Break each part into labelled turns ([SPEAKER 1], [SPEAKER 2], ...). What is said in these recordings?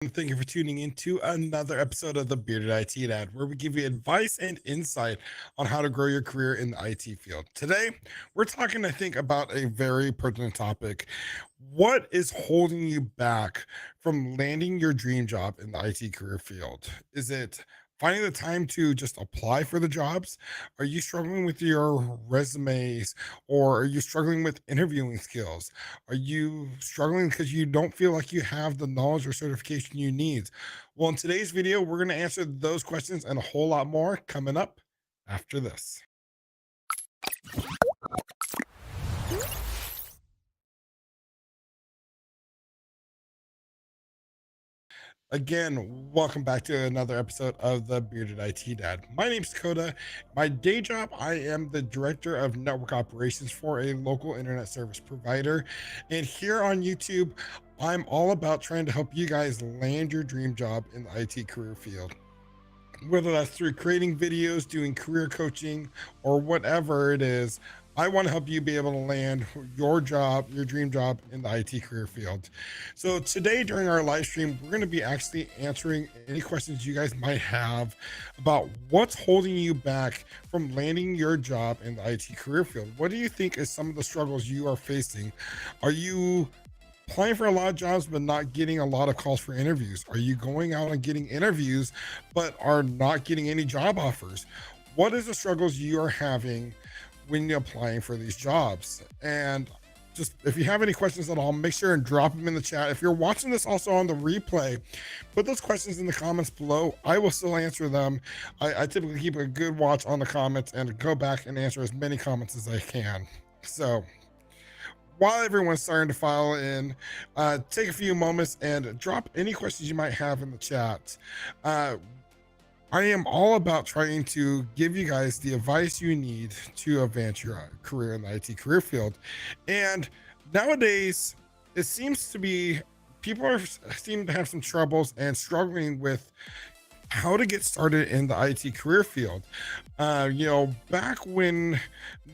[SPEAKER 1] And thank you for tuning in to another episode of the Bearded IT Dad, where we give you advice and insight on how to grow your career in the IT field. Today, we're talking, I think, about a very pertinent topic. What is holding you back from landing your dream job in the IT career field? Is it finding the time to just apply for the jobs? Are you struggling with your resumes, or are you struggling with interviewing skills? Are you struggling because you don't feel like you have the knowledge or certification you need? Well, in today's video, we're going to answer those questions and a whole lot more coming up after this. Again, welcome back to another episode of the Bearded IT Dad. My name's Dakota. My day job, I am the director of network operations for a local internet service provider. And here on YouTube, I'm all about trying to help you guys land your dream job in the IT career field, whether that's through creating videos, doing career coaching, or whatever it is. I want to help you be able to land your job, your dream job in the IT career field. So today during our live stream, we're going to be actually answering any questions you guys might have about what's holding you back from landing your job in the IT career field. What do you think is some of the struggles you are facing? Are you applying for a lot of jobs but not getting a lot of calls for interviews? Are you going out and getting interviews but are not getting any job offers? What is the struggles you are having when you're applying for these jobs? And just if you have any questions at all, make sure and drop them in the chat. If you're watching this also on the replay, put those questions in the comments below. I will still answer them. I typically keep a good watch on the comments and go back and answer as many comments as I can. So while everyone's starting to file in, take a few moments and drop any questions you might have in the chat. Uh, I am all about trying to give you guys the advice you need to advance your career in the IT career field. And nowadays, it seems to be people seem to have some troubles and struggling with how to get started in the IT career field. Back when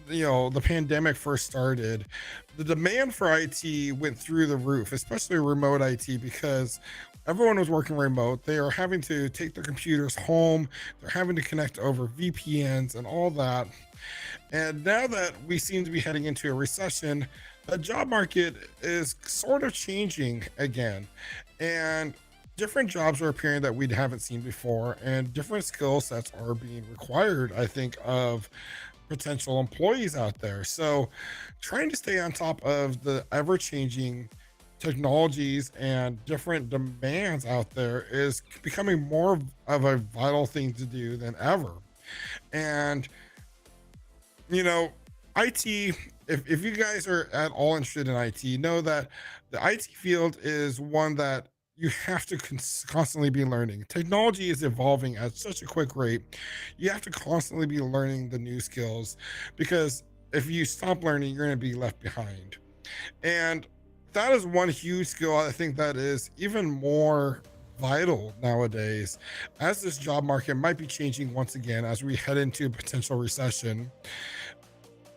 [SPEAKER 1] the pandemic first started, the demand for IT went through the roof, especially remote IT, because everyone was working remote. They are having to take their computers home. They're having to connect over VPNs and all that. And now that we seem to be heading into a recession, the job market is sort of changing again. And different jobs are appearing that we haven't seen before, and different skill sets are being required, I think, of potential employees out there. So, trying to stay on top of the ever changing technologies and different demands out there is becoming more of a vital thing to do than ever. And you know, IT, if you guys are at all interested in IT, know that the IT field is one that you have to constantly be learning. Technology is evolving at such a quick rate. You have to constantly be learning the new skills, because if you stop learning, you're going to be left behind. And that is one huge skill I think that is even more vital nowadays, as this job market might be changing once again as we head into a potential recession.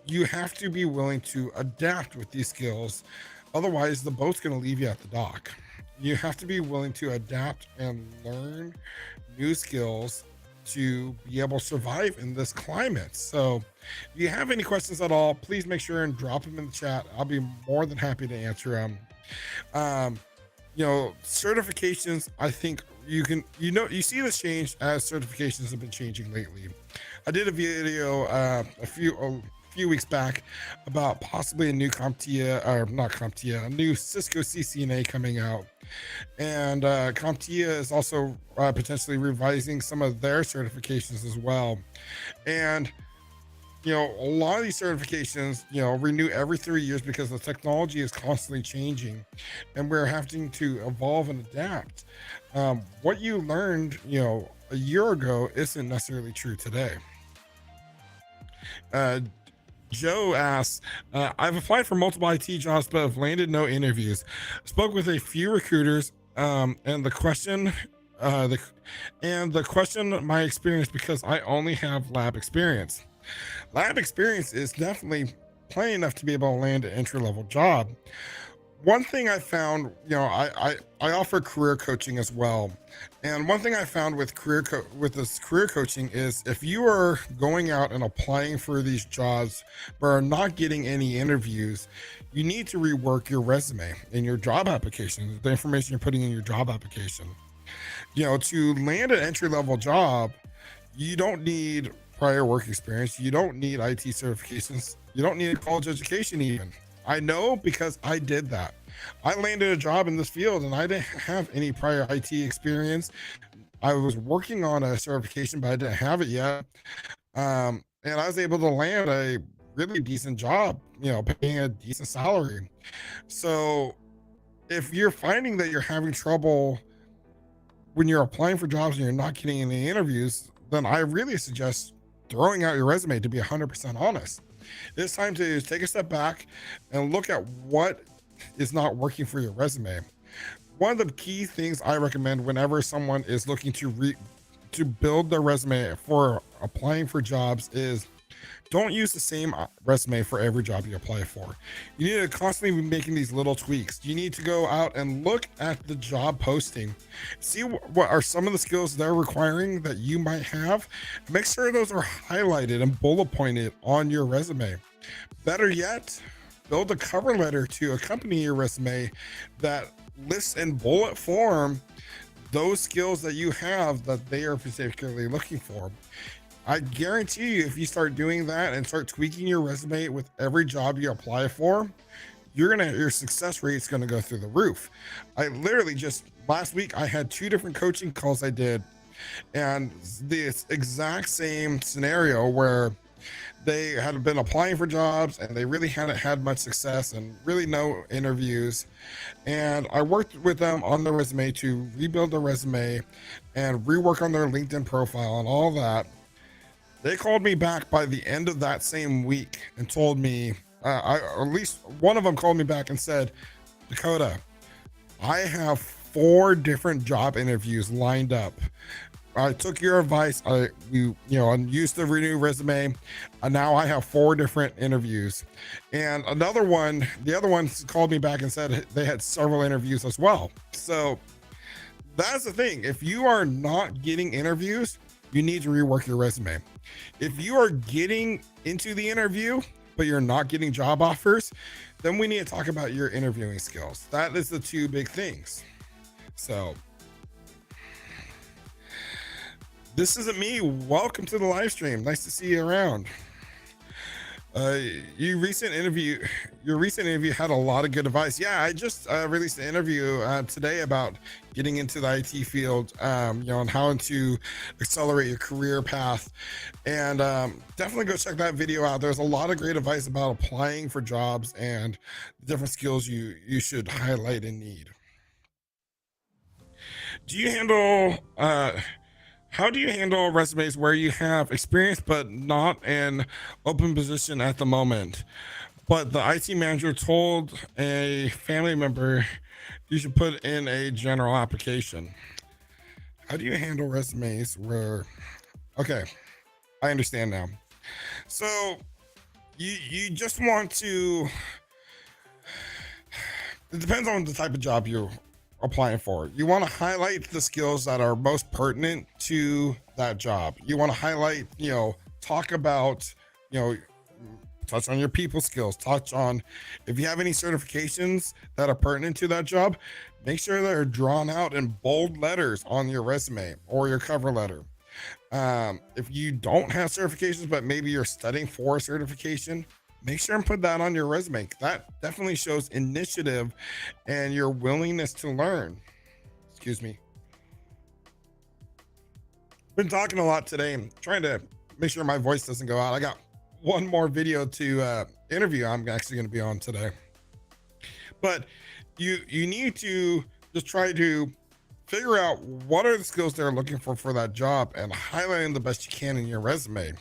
[SPEAKER 1] You have to be willing to adapt with these skills. Otherwise, the boat's going to leave you at the dock. You have to be willing to adapt and learn new skills to be able to survive in this climate. So, if you have any questions at all, please make sure and drop them in the chat. I'll be more than happy to answer them. Um, Certifications, I think you see this change as certifications have been changing lately. I did a video a few weeks back about possibly a new CompTIA, or not CompTIA, a new Cisco CCNA coming out. And CompTIA is also potentially revising some of their certifications as well. And a lot of these certifications, renew every 3 years because the technology is constantly changing and we're having to evolve and adapt. What you learned, a year ago isn't necessarily true today. Uh, Joe asks, I've applied for multiple IT jobs, but have landed no interviews. Spoke with a few recruiters, and the question, my experience, because I only have lab experience. Lab experience is definitely plenty enough to be able to land an entry level job. One thing I found, I offer career coaching as well, and one thing I found with with this career coaching is if you are going out and applying for these jobs but are not getting any interviews, you need to rework your resume and your job application, the information you're putting in your job application. To land an entry level job, you don't need prior work experience. You don't need IT certifications. You don't need a college education, even. I know because I did that. I landed a job in this field and I didn't have any prior IT experience. I was working on a certification, but I didn't have it yet. And I was able to land a really decent job, paying a decent salary. So if you're finding that you're having trouble when you're applying for jobs and you're not getting any interviews, then I really suggest throwing out your resume, to be 100% honest. It's time to take a step back and look at what is not working for your resume. One of the key things I recommend whenever someone is looking to build their resume for applying for jobs is don't use the same resume for every job you apply for. You need to constantly be making these little tweaks. You need to go out and look at the job posting, see what are some of the skills they're requiring that you might have. Make sure those are highlighted and bullet pointed on your resume. Better yet, build a cover letter to accompany your resume that lists in bullet form those skills that you have that they are particularly looking for. I guarantee you, if you start doing that and start tweaking your resume with every job you apply for, your success rate is gonna go through the roof. I literally just last week I had 2 different coaching calls I did, and this exact same scenario where they had been applying for jobs and they really hadn't had much success and really no interviews. And I worked with them on their resume to rebuild their resume and rework on their LinkedIn profile and all that. They called me back by the end of that same week and told me, at least one of them called me back and said, Dakota, I have 4 different job interviews lined up. I took your advice. And used the renew resume. And now I have 4 different interviews. And the other one called me back and said they had several interviews as well. So that's the thing. If you are not getting interviews, you need to rework your resume. If you are getting into the interview, but you're not getting job offers, then we need to talk about your interviewing skills. That is the 2 big things. So this isn't me. Welcome to the live stream. Nice to see you around. Your recent interview had a lot of good advice. Yeah, I just released an interview today about getting into the IT field, and how to accelerate your career path. And definitely go check that video out. There's a lot of great advice about applying for jobs and the different skills you should highlight and need. Do you handle how do you handle resumes where you have experience but not an open position at the moment? But the IT manager told a family member you should put in a general application. How do you handle resumes where, okay, I understand now. So you just want to, it depends on the type of job you're applying for. You want to highlight the skills that are most pertinent to that job. You want to highlight, talk about, touch on your people skills, touch on if you have any certifications that are pertinent to that job, make sure they're drawn out in bold letters on your resume or your cover letter. If you don't have certifications, but maybe you're studying for a certification, make sure and put that on your resume. That definitely shows initiative and your willingness to learn. Excuse me. Been talking a lot today. I'm trying to make sure my voice doesn't go out. I got one more video to interview I'm actually going to be on today. But you need to just try to figure out what are the skills they're looking for that job and highlight them the best you can in your resume.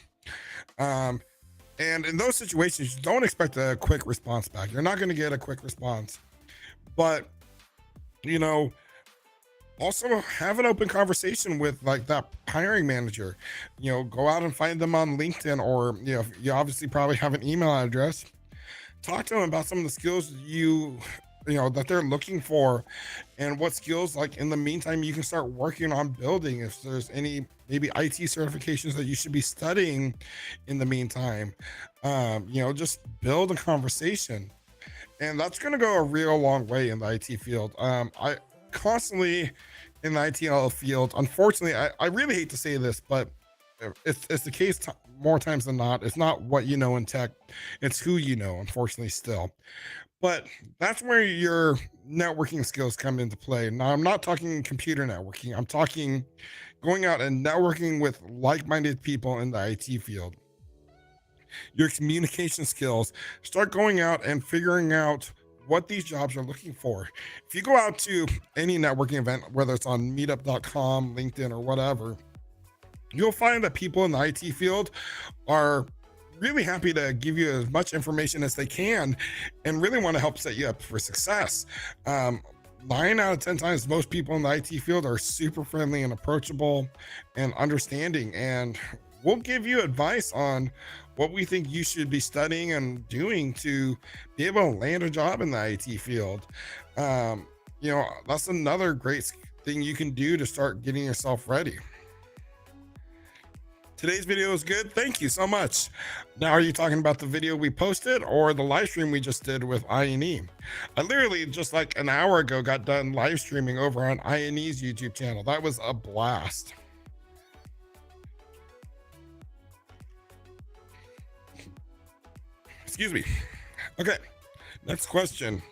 [SPEAKER 1] And in those situations, don't expect a quick response back. You're not going to get a quick response, but also have an open conversation with like that hiring manager. Go out and find them on LinkedIn, or you obviously probably have an email address. Talk to them about some of the skills you that they're looking for, and what skills, like, in the meantime you can start working on building. If there's any maybe IT certifications that you should be studying in the meantime, just build a conversation, and that's going to go a real long way in the IT field. I constantly in the ITL field, unfortunately, I really hate to say this, but it's the case more times than not. It's not what you know in tech, it's who you know, unfortunately, still. But that's where your networking skills come into play. Now, I'm not talking computer networking, I'm talking going out and networking with like-minded people in the IT field. Your communication skills, start going out and figuring out what these jobs are looking for. If you go out to any networking event, whether it's on meetup.com, LinkedIn, or whatever, you'll find that people in the IT field are really happy to give you as much information as they can and really want to help set you up for success. 9 out of 10 times, most people in the IT field are super friendly and approachable and understanding, and we'll give you advice on what we think you should be studying and doing to be able to land a job in the IT field. That's another great thing you can do to start getting yourself ready. Today's video is good. Thank you so much. Now, are you talking about the video we posted or the live stream we just did with INE? I literally just like an hour ago got done live streaming over on INE's YouTube channel. That was a blast. Excuse me. Okay, next question.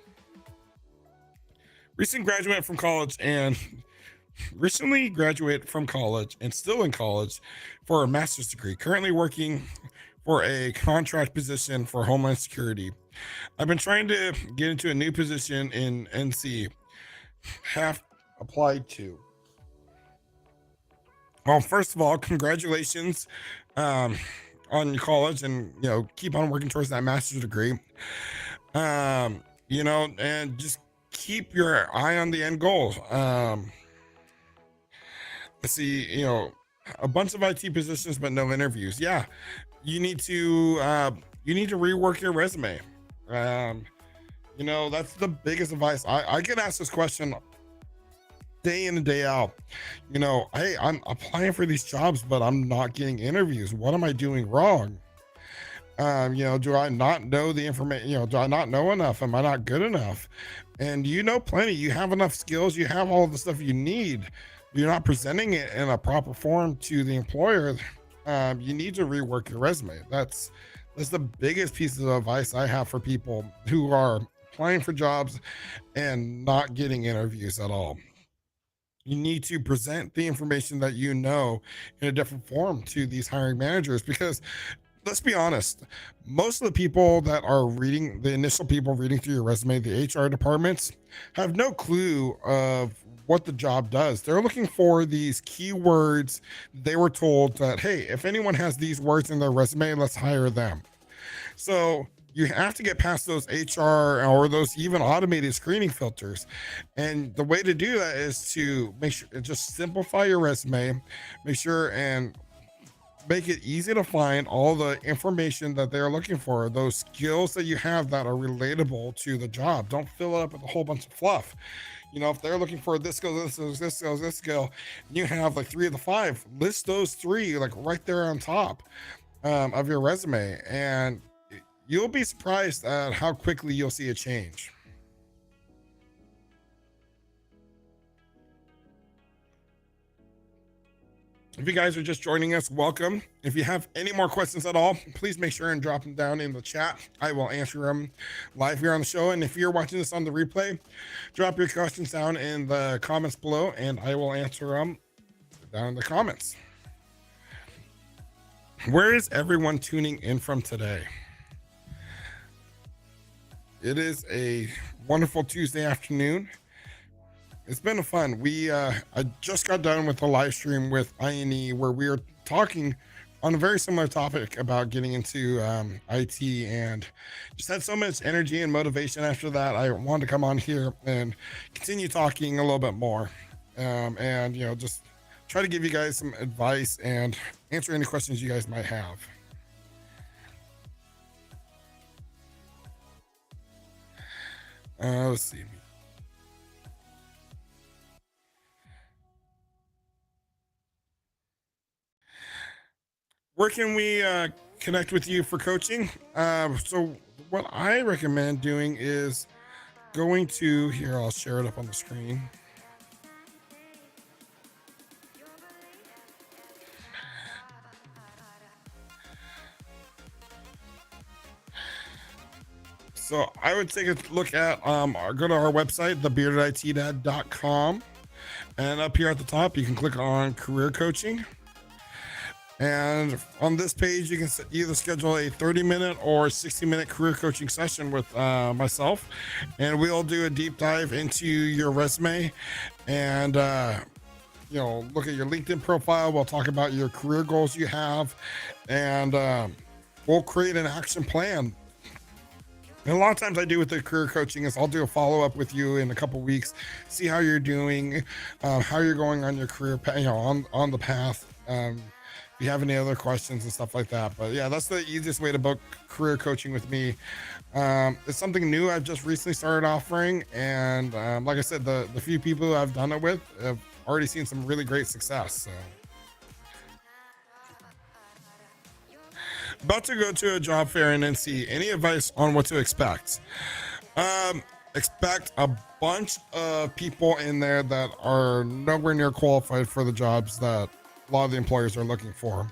[SPEAKER 1] Recently graduated from college and still in college for a master's degree, currently working for a contract position for Homeland Security. I've been trying to get into a new position in NC. Have applied to. Well, first of all, congratulations on your college, and keep on working towards that master's degree. And just keep your eye on the end goal. I see, a bunch of IT positions, but no interviews. Yeah, you need to rework your resume. That's the biggest advice. I get asked this question day in and day out. Hey, I'm applying for these jobs, but I'm not getting interviews. What am I doing wrong? Do I not know the information? Do I not know enough? Am I not good enough? And plenty. You have enough skills. You have all the stuff you need. You're not presenting it in a proper form to the employer. You need to rework your resume. That's the biggest piece of advice I have for people who are applying for jobs and not getting interviews at all. You need to present the information that you know in a different form to these hiring managers, because let's be honest, most of the people that are reading, the initial people reading through your resume, the HR departments, have no clue of what the job does. They're looking for these keywords. They were told that, hey, if anyone has these words in their resume, let's hire them. So you have to get past those HR or those even automated screening filters. And the way to do that is to make sure, just simplify your resume, make sure and make it easy to find all the information that they're looking for, those skills that you have that are relatable to the job. Don't fill it up with a whole bunch of fluff. If they're looking for this skill, this skill, you have like 3 of the 5, list those 3 like right there on top of your resume, and you'll be surprised at how quickly you'll see a change. If you guys are just joining us, welcome. If you have any more questions at all, please make sure and drop them down in the chat. I will answer them live here on the show. And if you're watching this on the replay, drop your questions down in the comments below and I will answer them down in the comments. Where is everyone tuning in from today? It is a wonderful Tuesday afternoon. It's been fun. I just got done with a live stream with INE where we were talking on a very similar topic about getting into IT, and just had so much energy and motivation after that. I wanted to come on here and continue talking a little bit more, and just try to give you guys some advice and answer any questions you guys might have. Let's see. Where can we connect with you for coaching? So what I recommend doing is going to here. I'll share it up on the screen. So I would take a look at go to our website, thebeardeditdad.com, and up here at the top you can click on career coaching. And on this page, you can either schedule a 30-minute or 60-minute career coaching session with myself, and we'll do a deep dive into your resume and look at your LinkedIn profile. We'll talk about your career goals you have, and we'll create an action plan. And a lot of times I do with the career coaching is I'll do a follow-up with you in a couple weeks, see how you're doing, how you're going on your career, on the path. If you have any other questions and stuff like that. But yeah, that's the easiest way to book career coaching with me. It's something new I've just recently started offering. And like I said, the few people I've done it with have already seen some really great success. So about to go to a job fair in NC. Any advice on what to expect? Expect a bunch of people in there that are nowhere near qualified for the jobs that a lot of the employers are looking for.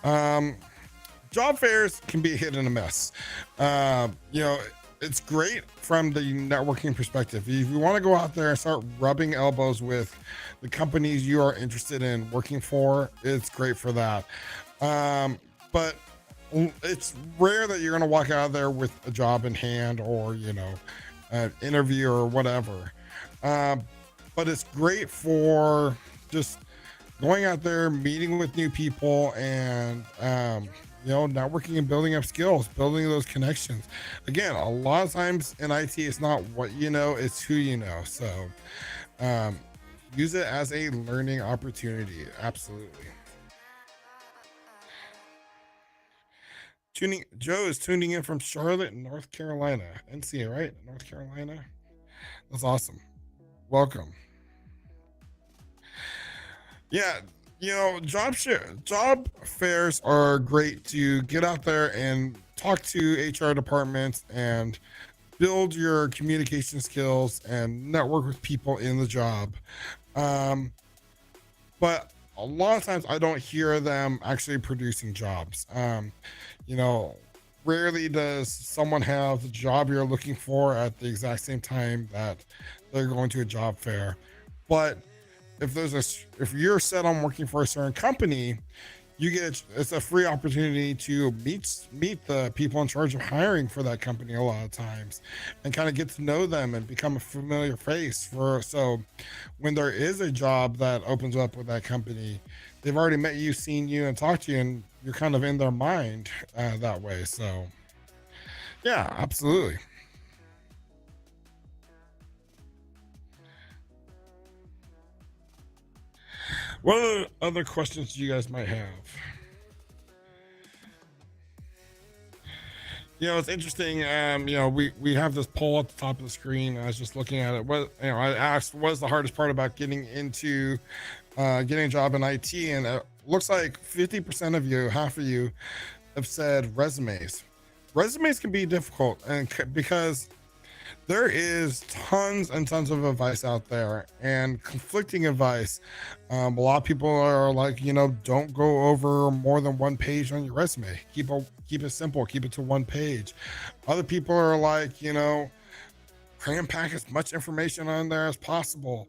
[SPEAKER 1] Job fairs can be a hit and a miss. It's great from the networking perspective. If you want to go out there and start rubbing elbows with the companies you are interested in working for, it's great for that. But it's rare that you're going to walk out of there with a job in hand or, an interview or whatever. But it's great for just going out there, meeting with new people, and networking and building up skills, building those connections. Again, a lot of times in IT, it's not what you know, it's who you know. So use it as a learning opportunity. Absolutely. Joe is tuning in from Charlotte, North Carolina. NC, right? North Carolina. That's awesome. Welcome. Yeah, job fairs are great to get out there and talk to HR departments and build your communication skills and network with people in the job. But a lot of times I don't hear them actually producing jobs. You know, Rarely does someone have the job you're looking for at the exact same time that they're going to a job fair. But if you're set on working for a certain company, it's a free opportunity to meet the people in charge of hiring for that company a lot of times, and kind of get to know them and become a familiar face for, so when there is a job that opens up with that company, they've already met you, seen you, and talked to you, and you're kind of in their mind that way. So yeah, absolutely. What other questions you guys might have? It's interesting. We have this poll at the top of the screen. I was just looking at it. I asked, what's the hardest part about getting a job in IT? And it looks like 50% of you, half of you, have said resumes. Resumes can be difficult, and because there is tons and tons of advice out there and conflicting advice. A lot of people are like, don't go over more than one page on your resume. Keep it simple. Keep it to one page. Other people are like, try and pack as much information on there as possible.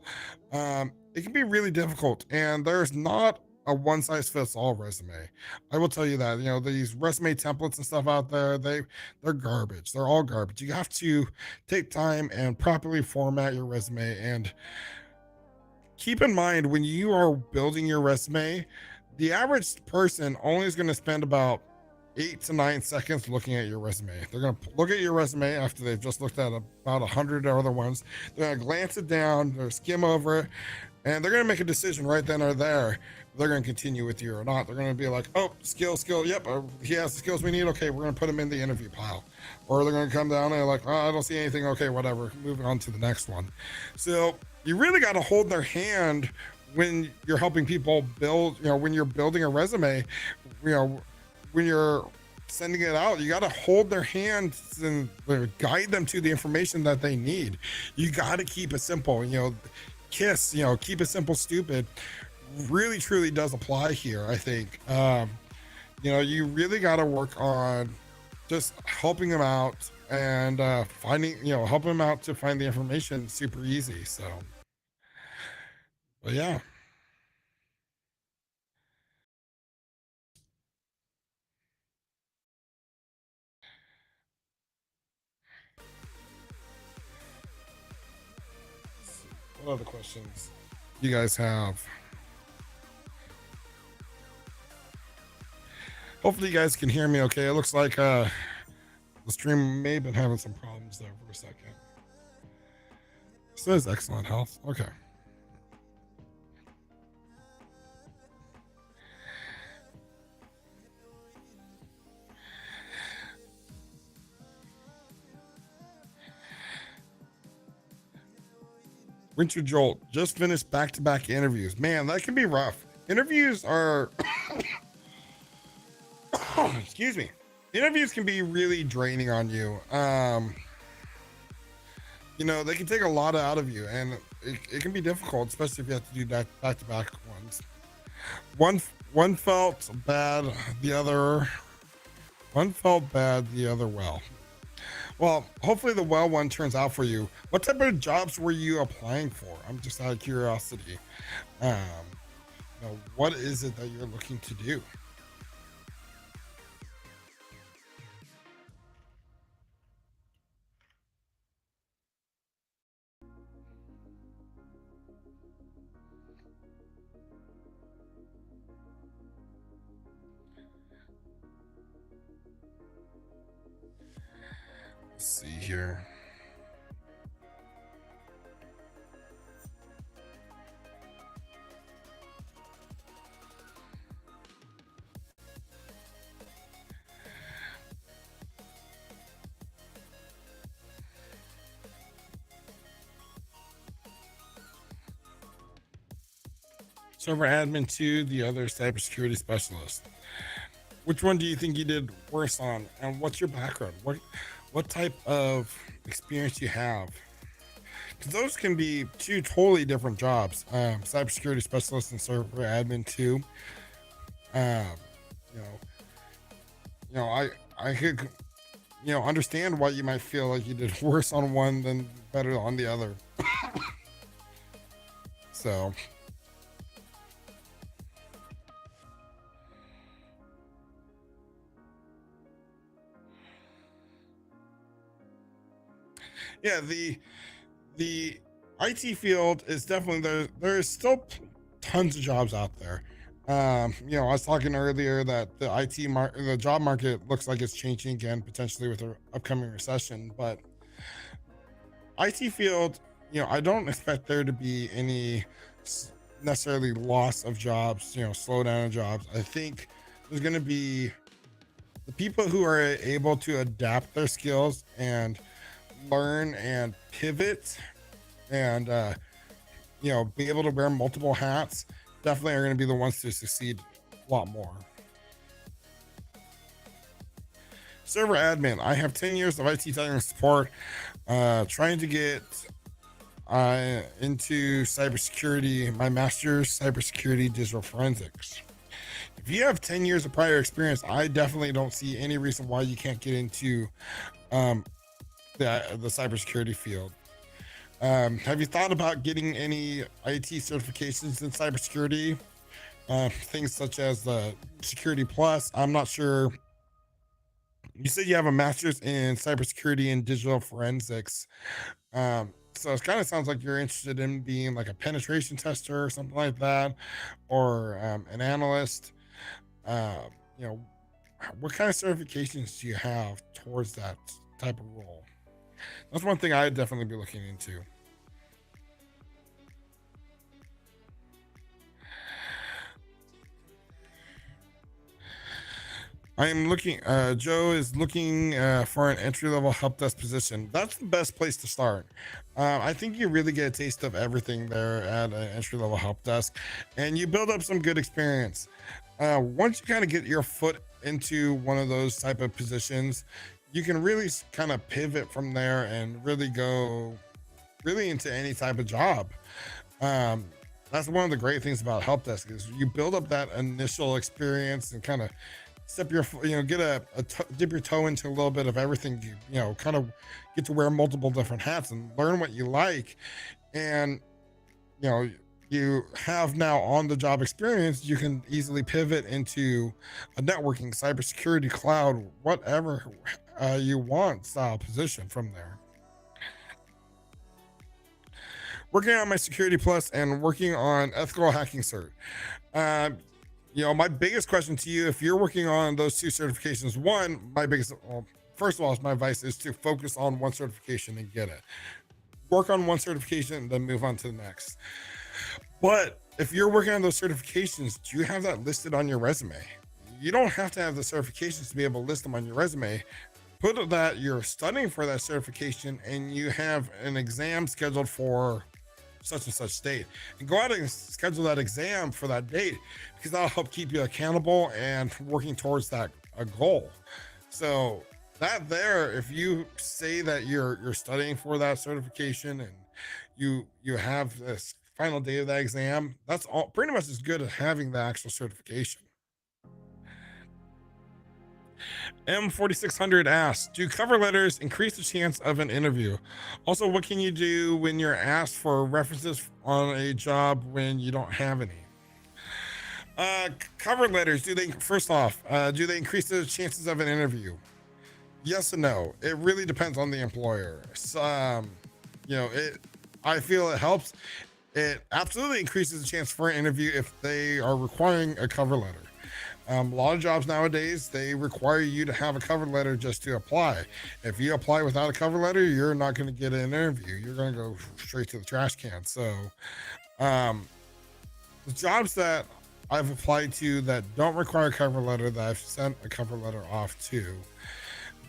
[SPEAKER 1] It can be really difficult, and there's not a one size fits all resume. I will tell you that. These resume templates and stuff out there, they're garbage. They're all garbage. You have to take time and properly format your resume, and keep in mind when you are building your resume, the average person only is going to spend about 8 to 9 seconds looking at your resume. They're going to look at your resume after they've just looked at about 100 other ones. They're going to glance it down, they're skim over it, and they're going to make a decision right then or there if they're going to continue with you or not. They're going to be like, oh, skill, yep, he has the skills we need, okay, we're going to put him in the interview pile. Or they're going to come down and like, oh, I don't see anything, okay, whatever, moving on to the next one. So you really got to hold their hand when you're helping people build, when you're building a resume, when you're sending it out, you got to hold their hands and guide them to the information that they need. You got to keep it simple. KISS, keep it simple, stupid, really truly does apply here. I think you really got to work on just helping them out and finding, helping them out to find the information super easy. So but yeah. What other questions you guys have? Hopefully you guys can hear me okay. It looks like the stream may have been having some problems there for a second. It says excellent health. Okay. Winter Jolt just finished back-to-back interviews. Man, that can be rough. Interviews are excuse me. Interviews can be really draining on you. They can take a lot out of you, and it can be difficult, especially if you have to do that back-to-back ones. One felt bad, the other well. Well, hopefully the well one turns out for you. What type of jobs were you applying for? I'm just out of curiosity. Um, what is it that you're looking to do? Let's see here. Server admin 2, the other cybersecurity specialist. Which one do you think you did worse on, and what's your background? What type of experience you have? Because those can be two totally different jobs. Cybersecurity specialist and server admin 2. Um, you know, I could understand why you might feel like you did worse on one than better on the other. So yeah, the IT field is definitely there's still tons of jobs out there. I was talking earlier that the job market looks like it's changing again, potentially with the upcoming recession. But IT field, I don't expect there to be any necessarily loss of jobs, slowdown of jobs. I think there's going to be the people who are able to adapt their skills and learn and pivot and be able to wear multiple hats definitely are going to be the ones to succeed a lot more. Server admin, I have 10 years of IT technical support, trying to get into cybersecurity, my master's cybersecurity digital forensics. If you have 10 years of prior experience, I definitely don't see any reason why you can't get into the cybersecurity field. Have you thought about getting any IT certifications in cybersecurity? Things such as the Security Plus. I'm not sure. You said you have a master's in cybersecurity and digital forensics. So it kind of sounds like you're interested in being like a penetration tester or something like that, or an analyst. Uh, you know, what kind of certifications do you have towards that type of role? That's one thing I'd definitely be looking into. I am looking, Joe is looking for an entry level help desk position. That's the best place to start. I think you really get a taste of everything there at an entry level help desk, and you build up some good experience. Once you kind of get your foot into one of those type of positions, you can really kind of pivot from there and really go really into any type of job. Um, that's one of the great things about help desk is you build up that initial experience and kind of step your get dip your toe into a little bit of everything, kind of get to wear multiple different hats and learn what you like. And you know you have now on the job experience, you can easily pivot into a networking, cybersecurity, cloud, whatever you want style position from there. Working on my security plus and working on ethical hacking cert. um, my biggest question to you, if you're working on those two certifications, first of all, my advice is to focus on one certification and get it. Work on one certification, then move on to the next. But if you're working on those certifications, do you have that listed on your resume? You don't have to have the certifications to be able to list them on your resume. Put that you're studying for that certification and you have an exam scheduled for such and such date, and go out and schedule that exam for that date, because that'll help keep you accountable and working towards that a goal. So that there, if you say that you're studying for that certification and you have this final day of that exam, that's all pretty much as good as having the actual certification. M4600 asks, do cover letters increase the chance of an interview? Also, what can you do when you're asked for references on a job when you don't have any? Cover letters, first off, do they increase the chances of an interview? Yes and no. It really depends on the employer. So, I feel it helps. It absolutely increases the chance for an interview if they are requiring a cover letter. A lot of jobs nowadays, they require you to have a cover letter just to apply. If you apply without a cover letter, you're not going to get an interview. You're going to go straight to the trash can. So, the jobs that I've applied to that don't require a cover letter, that I've sent a cover letter off to,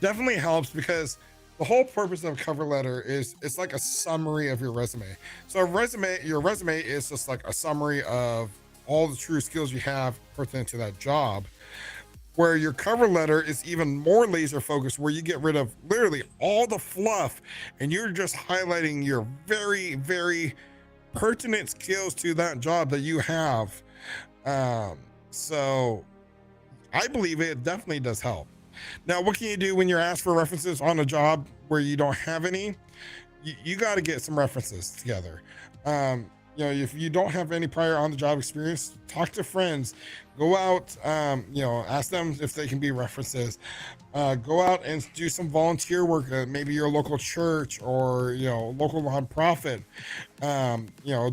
[SPEAKER 1] definitely helps, because the whole purpose of a cover letter is it's like a summary of your resume. So your resume is just like a summary of all the true skills you have pertinent to that job, where your cover letter is even more laser focused, where you get rid of literally all the fluff and you're just highlighting your very, very pertinent skills to that job that you have. So I believe it definitely does help. Now, what can you do when you're asked for references on a job where you don't have any? You got to get some references together. If you don't have any prior on the job experience, talk to friends, go out, ask them if they can be references. Go out and do some volunteer work at maybe your local church or, local nonprofit.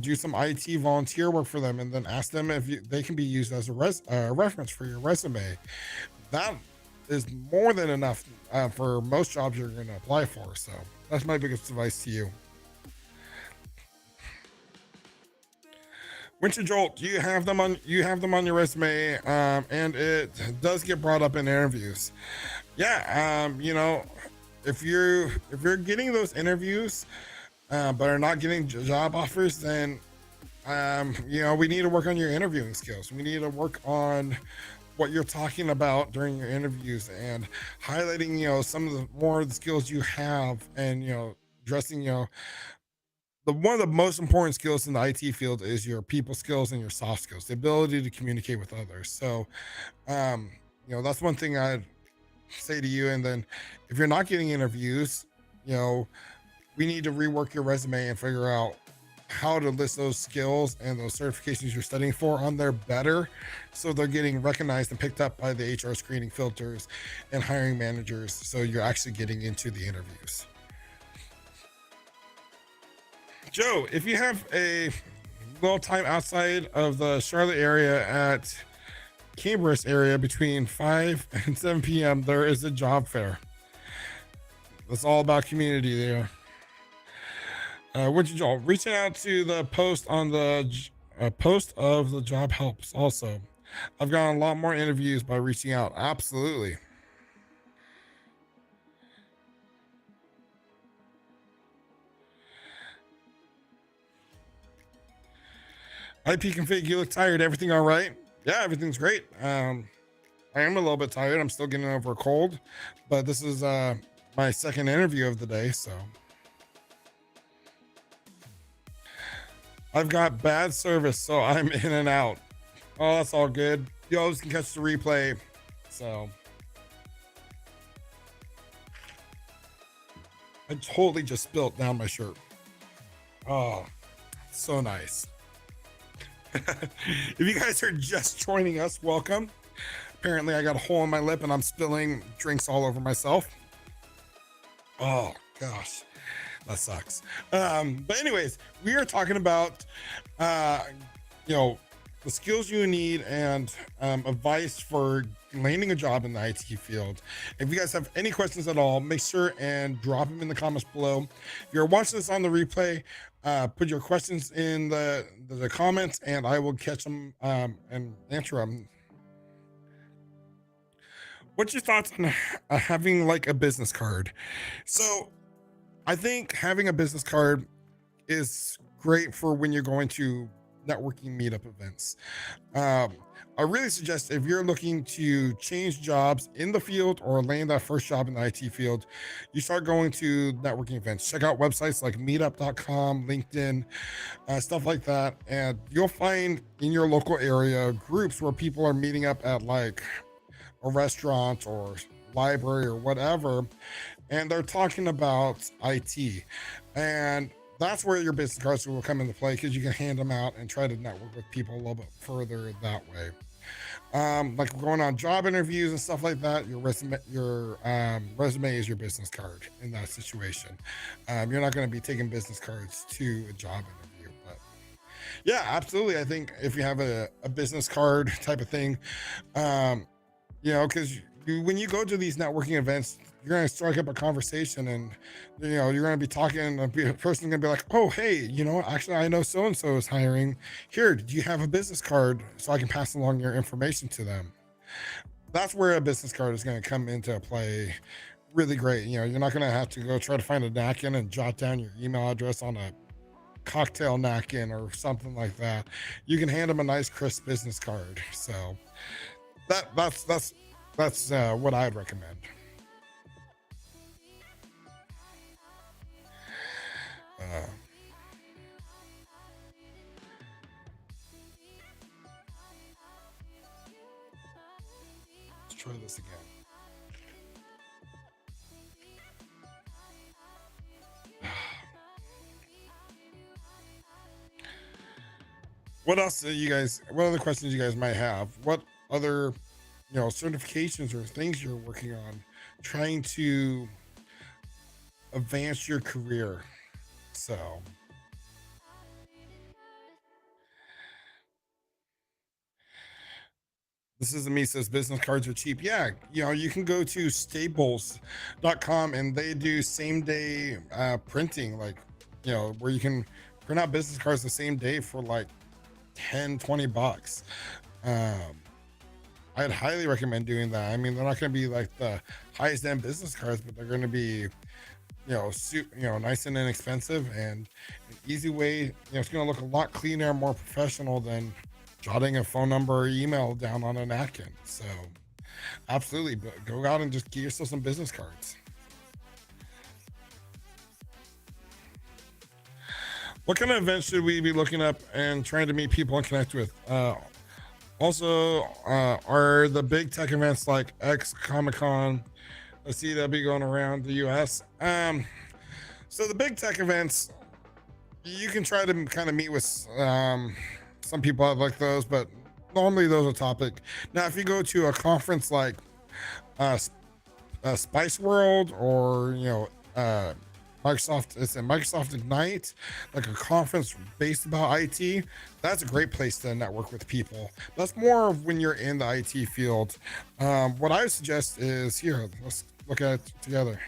[SPEAKER 1] Do some IT volunteer work for them, and then ask them if they can be used as a reference for your resume. That is more than enough for most jobs you're going to apply for. So that's my biggest advice to you. Winter Jolt, you have them on your resume, and it does get brought up in interviews. Yeah, if you're getting those interviews, but are not getting job offers, then we need to work on your interviewing skills. We need to work on what you're talking about during your interviews and highlighting some of the more of the skills you have, and addressing one of the most important skills in the IT field is your people skills and your soft skills, the ability to communicate with others. So, that's one thing I'd say to you. And then if you're not getting interviews, we need to rework your resume and figure out how to list those skills and those certifications you're studying for on there better, so they're getting recognized and picked up by the HR screening filters and hiring managers, so you're actually getting into the interviews. Joe, if you have a little time outside of the Charlotte area at Cambridge area between 5 and 7 p.m., there is a job fair. It's all about community there. Joel, reaching out to the post on the post of the job helps also. I've gotten a lot more interviews by reaching out. Absolutely. IP config, you look tired. Everything all right? Yeah, everything's great. I am a little bit tired. I'm still getting over a cold, but this is my second interview of the day, so I've got bad service, so I'm in and out. Oh, that's all good. You always can catch the replay. So I totally just spilt down my shirt. Oh, so nice. If you guys are just joining us, welcome. Apparently I got a hole in my lip and I'm spilling drinks all over myself. Oh gosh, that sucks. But anyways, we are talking about you know, the skills you need and advice for landing a job in the IT field. If you guys have any questions at all, make sure and drop them in the comments below. If you're watching this on the replay, put your questions in the comments and I will catch them and answer them. What's your thoughts on having like a business card? So I think having a business card is great for when you're going to networking meetup events. I really suggest if you're looking to change jobs in the field or land that first job in the IT field, you start going to networking events. Check out websites like meetup.com, LinkedIn, stuff like that. And you'll find in your local area groups where people are meeting up at like a restaurant or library or whatever, and they're talking about IT. And that's where your business cards will come into play because you can hand them out and try to network with people a little bit further that way. Like going on job interviews and stuff like that, your resume is your business card in that situation. You're not going to be taking business cards to a job interview, but yeah, absolutely. I think if you have a business card type of thing, you know, because when you go to these networking events, you're going to strike up a conversation and, you know, you're going to be talking and a person's going to be like, oh, hey, you know, actually, I know so-and-so is hiring. Here, do you have a business card so I can pass along your information to them? That's where a business card is going to come into play really great. You know, you're not going to have to go try to find a napkin and jot down your email address on a cocktail napkin or something like that. You can hand them a nice, crisp business card. So that's what I'd recommend. Uh, let's try this again. What else do you guys? What other questions you guys might have? What other, you know, certifications or things you're working on, trying to advance your career? So this is me says business cards are cheap. Yeah, you know, you can go to staples.com and they do same day printing, like, you know, where you can print out business cards the same day for like 10-20 bucks. Um, I'd highly recommend doing that. I mean, they're not going to be like the highest end business cards, but they're going to be, you know, nice and inexpensive and an easy way. You know, it's going to look a lot cleaner, more professional than jotting a phone number or email down on a napkin. So, absolutely, but go out and just get yourself some business cards. What kind of events should we be looking up and trying to meet people and connect with? Also, are the big tech events like X Comic Con, the CW going around the US? So the big tech events, you can try to kind of meet with some people that like those, but normally those are topic. Now, if you go to a conference like uh, Spice World or Microsoft Ignite, like a conference based about IT, that's a great place to network with people. That's more of when you're in the IT field. What I suggest is here. Let's look at it together.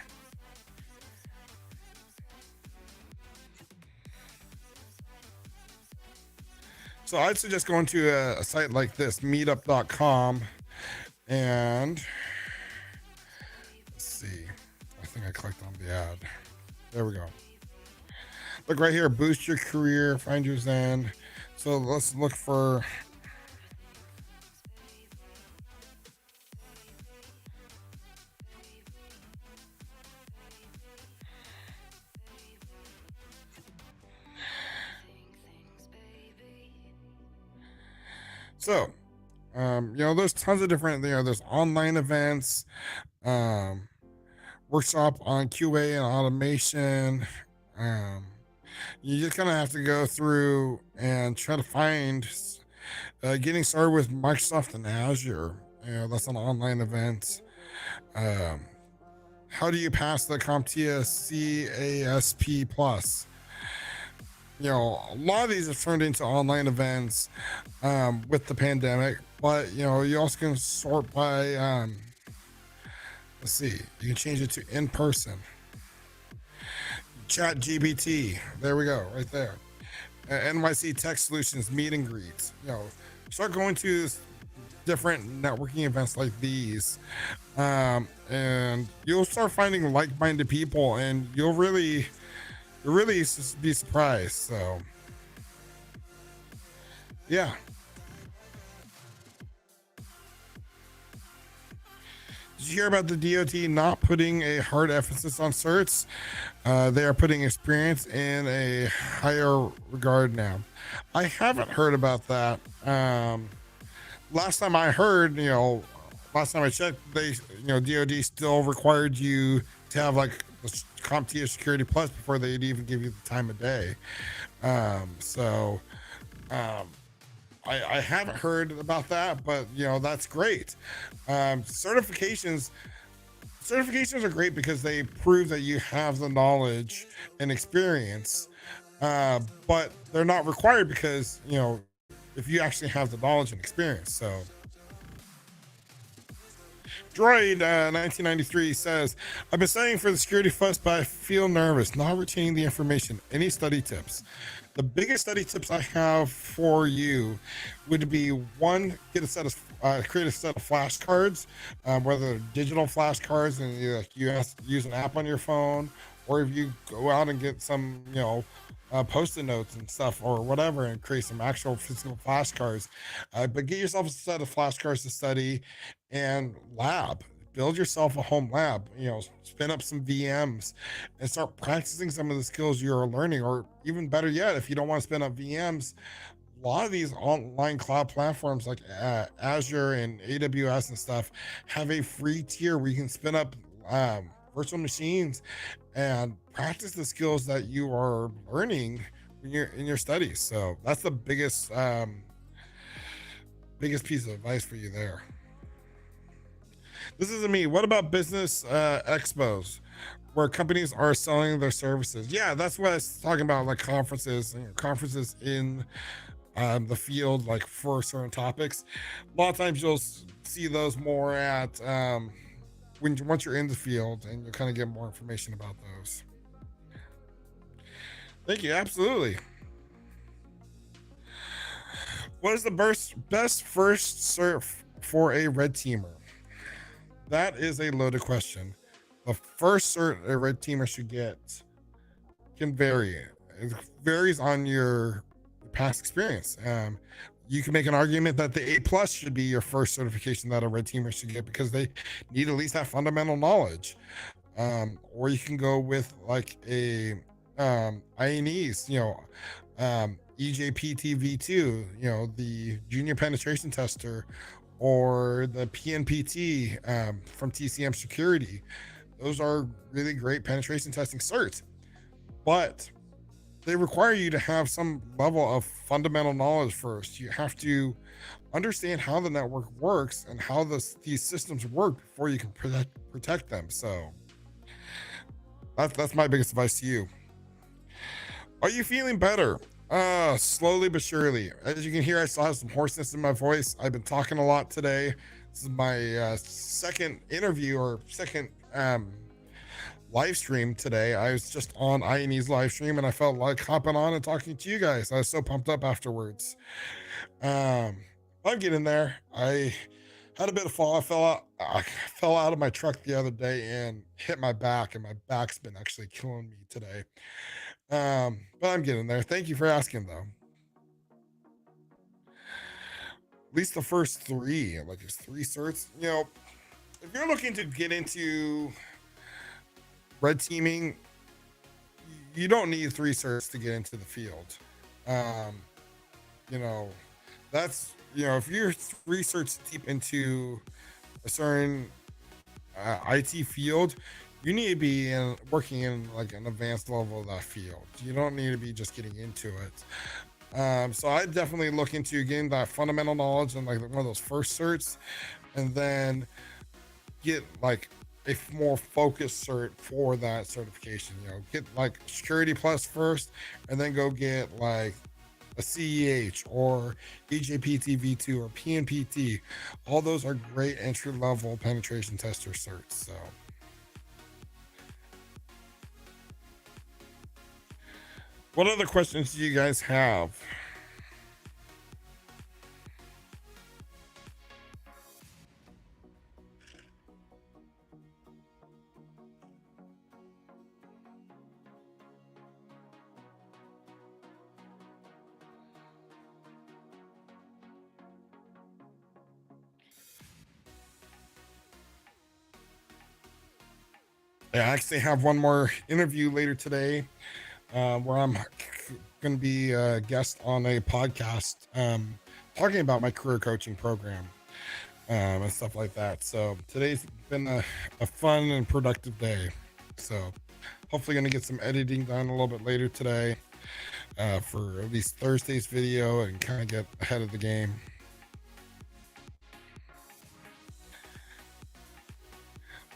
[SPEAKER 1] So I'd suggest going to a site like this, meetup.com, and let's see. I think I clicked on the ad. There we go. Look right here, boost your career, find your zen. So let's look for. So, there's tons of different, there's online events, um, workshop on QA and automation. Um, you just kind of have to go through and try to find getting started with Microsoft and Azure. That's an online event. Um, how do you pass the CompTIA CASP Plus? A lot of these have turned into online events with the pandemic, but you also can sort by let's see, you can change it to in person. Chat GPT, there we go, right there. NYC Tech Solutions meet and greets. Start going to different networking events like these, and you'll start finding like-minded people, and you'll really be surprised. So, yeah. Did you hear about the DoD not putting a hard emphasis on certs? They are putting experience in a higher regard now. I haven't heard about that. Last time I heard, last time I checked, DoD still required you to have like the CompTIA Security Plus before they'd even give you the time of day. So I haven't heard about that, but that's great. Certifications are great because they prove that you have the knowledge and experience, but they're not required because if you actually have the knowledge and experience. So Droid 1993 says, I've been studying for the security fuss, but I feel nervous not retaining the information. Any study tips? The biggest study tips I have for you would be: one, get a set of create a set of flashcards, whether they're digital flashcards and you have to use an app on your phone, or if you go out and get some post-it notes and stuff or whatever and create some actual physical flashcards. But get yourself a set of flashcards to study and build yourself a home lab, spin up some VMs and start practicing some of the skills you're learning. Or even better yet, if you don't want to spin up VMs, a lot of these online cloud platforms like Azure and AWS and stuff have a free tier where you can spin up virtual machines and practice the skills that you are learning when you're in your studies. So that's the biggest piece of advice for you there. This isn't me. What about business expos where companies are selling their services? Yeah, that's what I was talking about, like conferences in the field, like for certain topics. A lot of times you'll see those more at once you're in the field, and you'll kind of get more information about those. Thank you. Absolutely. What is the best first cert for a red teamer? That is a loaded question. The first cert a red teamer should get can vary. It varies on your past experience. You can make an argument that the A plus should be your first certification that a red teamer should get because they need at least that fundamental knowledge. Or you can go with like a INEs, EJPT V2, the junior penetration tester, or the PNPT from TCM Security. Those are really great penetration testing certs, but they require you to have some level of fundamental knowledge first. You have to understand how the network works and how these systems work before you can protect them. So that's my biggest advice to you. Are you feeling better? Slowly but surely. As you can hear, I still have some hoarseness in my voice. I've been talking a lot today. This is my second interview or second live stream today. I was just on INE's live stream and I felt like hopping on and talking to you guys. I was so pumped up afterwards. Um, I'm getting there. I had a bit of fall. I fell out of my truck the other day and hit my back, and my back's been actually killing me today. But I'm getting there. Thank you for asking, though. At least the first three, like it's three certs. If you're looking to get into red teaming, you don't need three certs to get into the field. Um, you know, that's if you're three certs deep into a certain IT field, you need to be working in like an advanced level of that field. You don't need to be just getting into it. So I definitely look into getting that fundamental knowledge and like one of those first certs, and then get like a more focused cert for that certification. Get like Security Plus first, and then go get like a CEH or EJPT V2 or PNPT. All those are great entry level penetration tester certs. So, what other questions do you guys have? I actually have one more interview later today, where I'm going to be a guest on a podcast, talking about my career coaching program, and stuff like that. So today's been a fun and productive day. So hopefully going to get some editing done a little bit later today, for at least Thursday's video, and kind of get ahead of the game.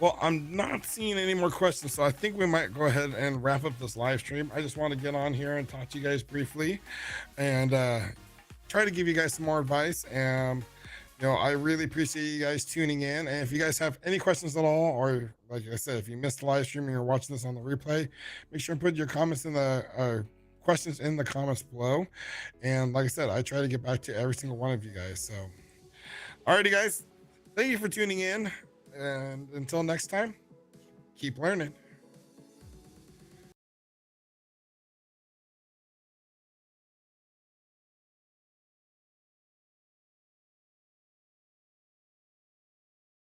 [SPEAKER 1] Well, I'm not seeing any more questions, so I think we might go ahead and wrap up this live stream. I just want to get on here and talk to you guys briefly, and try to give you guys some more advice. And I really appreciate you guys tuning in. And if you guys have any questions at all, or like I said, if you missed the live stream and you're watching this on the replay, make sure and put your comments in the questions in the comments below. And like I said, I try to get back to every single one of you guys. So, alrighty, guys, thank you for tuning in. And until next time, keep learning.